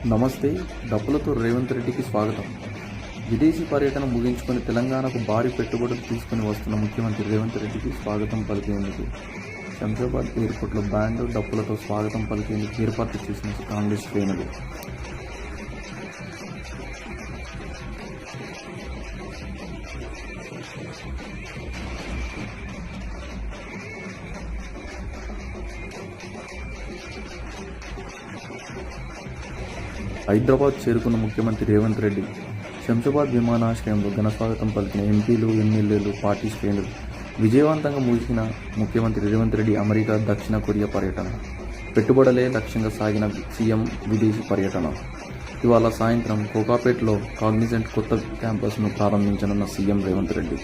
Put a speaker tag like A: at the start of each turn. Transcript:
A: నమస్తే. డబ్బులతో రేవంత్ రెడ్డికి స్వాగతం. విదేశీ పర్యటన ముగించుకొని తెలంగాణకు భారీ పెట్టుబడులు తీసుకుని వస్తున్న ముఖ్యమంత్రి రేవంత్ రెడ్డికి స్వాగతం పలికేందుకు శంషాబాద్ ఎయిర్పోర్ట్లో బ్యాండ్ డప్పులతో స్వాగతం పలికేందుకు ఏర్పాట్లు చేసిన కాంగ్రెస్ శ్రేణులు. హైదరాబాద్ చేరుకున్న ముఖ్యమంత్రి రేవంత్ రెడ్డి శంషాబాద్ విమానాశ్రయంలో ఘనస్వాగతం పలికిన ఎంపీలు, ఎమ్మెల్యేలు, పార్టీ శ్రేణులు. విజయవంతంగా ముగిసిన ముఖ్యమంత్రి రేవంత్ రెడ్డి అమెరికా, దక్షిణ కొరియా పర్యటన. పెట్టుబడులే లక్ష్యంగా సాగిన సీఎం విదేశీ పర్యటన. ఇవాళ సాయంత్రం కోకాపేట్లో కాగ్నిజెంట్ కొత్త క్యాంపస్ను ప్రారంభించనున్న సీఎం రేవంత్ రెడ్డి.